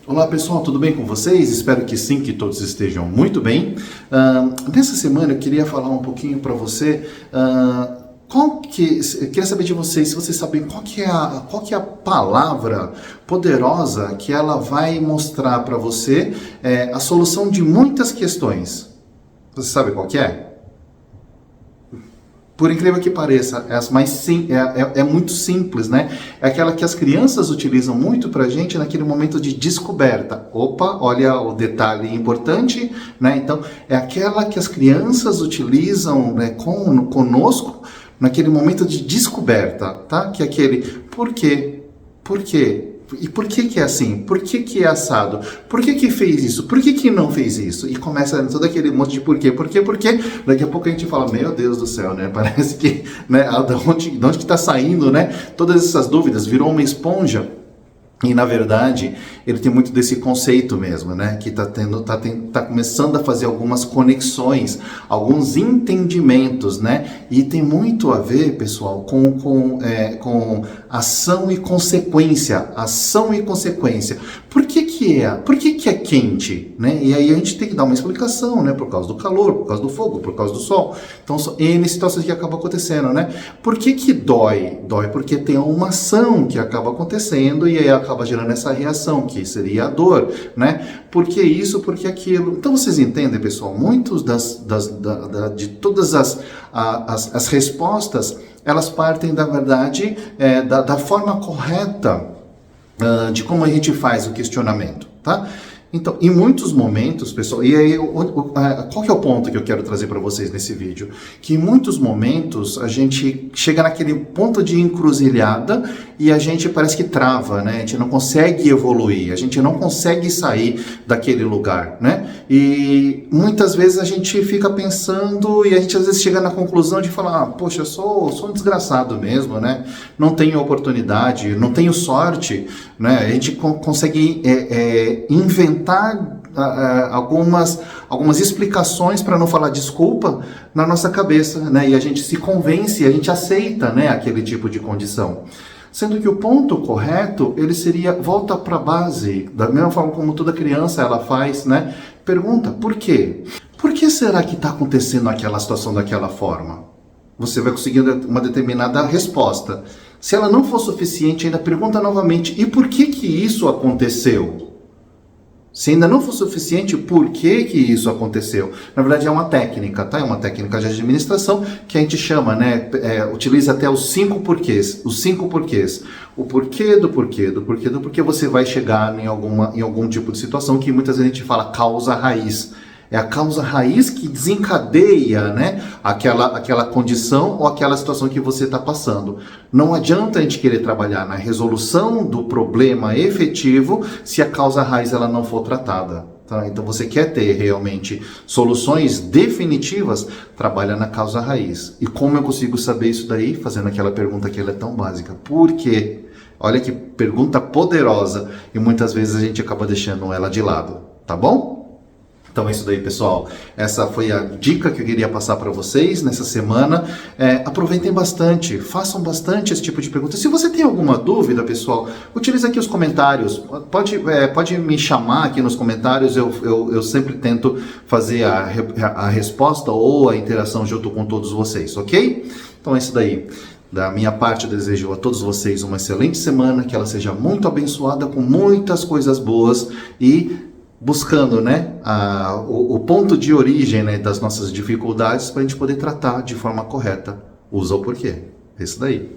Olá pessoal, tudo bem com vocês? Espero que sim, que todos estejam muito bem. Nessa semana eu queria falar um pouquinho para você, queria saber de vocês, se vocês sabem qual que é a palavra poderosa que ela vai mostrar para você a solução de muitas questões. Você sabe qual que é? Por incrível que pareça, é muito simples, né? É aquela que as crianças utilizam muito pra gente naquele momento de descoberta. Opa, olha o detalhe importante, né? Então, é aquela que as crianças utilizam, né, conosco naquele momento de descoberta, tá? Que é aquele por quê? Por quê? E por que é assim? Por que é assado? Por que fez isso? Por que não fez isso? E começa todo aquele monte de porquê. Daqui a pouco a gente fala, meu Deus do céu, né? Parece que, né? De onde que está saindo, né? Todas essas dúvidas, virou uma esponja. E, na verdade, ele tem muito desse conceito mesmo, né? Que tá começando a fazer algumas conexões, alguns entendimentos, né? E tem muito a ver, pessoal, com ação e consequência. Ação e consequência. Por que é quente, né? E aí a gente tem que dar uma explicação, né? Por causa do calor, por causa do fogo, por causa do sol. Então, N situações que acabam acontecendo, né? Por que dói? Dói porque tem uma ação que acaba acontecendo e aí acaba gerando essa reação, que seria a dor, né? Por que isso, por que aquilo? Então, vocês entendem, pessoal? Muitos de todas as respostas, elas partem, da verdade, da forma correta de como a gente faz o questionamento, tá? Então, em muitos momentos, pessoal, e aí qual que é o ponto que eu quero trazer para vocês nesse vídeo? Que em muitos momentos a gente chega naquele ponto de encruzilhada e a gente parece que trava, né? A gente não consegue evoluir, a gente não consegue sair daquele lugar, né? E muitas vezes a gente fica pensando e a gente às vezes chega na conclusão de falar, poxa, eu sou um desgraçado mesmo, né? Não tenho oportunidade, não tenho sorte, né? A gente consegue inventar algumas explicações, para não falar desculpa, na nossa cabeça, né? E a gente se convence, a gente aceita, né, aquele tipo de condição. Sendo que o ponto correto, ele seria, volta para a base, da mesma forma como toda criança ela faz, né? Pergunta, por quê? Por que será que está acontecendo aquela situação daquela forma? Você vai conseguir uma determinada resposta. Se ela não for suficiente, ainda pergunta novamente, e por que isso aconteceu? Se ainda não for suficiente, por que isso aconteceu? Na verdade, é uma técnica, tá? É uma técnica de administração que a gente chama, né? Utiliza até os 5 porquês. Os 5 porquês. O porquê do porquê, do porquê, do porquê você vai chegar em algum tipo de situação que muitas vezes a gente fala causa raiz. É a causa raiz que desencadeia, né, aquela condição ou aquela situação que você está passando. Não adianta a gente querer trabalhar na resolução do problema efetivo se a causa raiz ela não for tratada. Tá? Então você quer ter realmente soluções definitivas, trabalha na causa raiz. E como eu consigo saber isso daí? Fazendo aquela pergunta que ela é tão básica. Por quê? Olha que pergunta poderosa e muitas vezes a gente acaba deixando ela de lado. Tá bom? Então é isso daí, pessoal. Essa foi a dica que eu queria passar para vocês nessa semana. Aproveitem bastante, façam bastante esse tipo de pergunta. Se você tem alguma dúvida, pessoal, utilize aqui os comentários. Pode me chamar aqui nos comentários, eu sempre tento fazer a resposta ou a interação junto com todos vocês, ok? Então é isso daí. Da minha parte, eu desejo a todos vocês uma excelente semana, que ela seja muito abençoada com muitas coisas boas e buscando, né, o ponto de origem, né, das nossas dificuldades para a gente poder tratar de forma correta. Usa o porquê. É isso daí.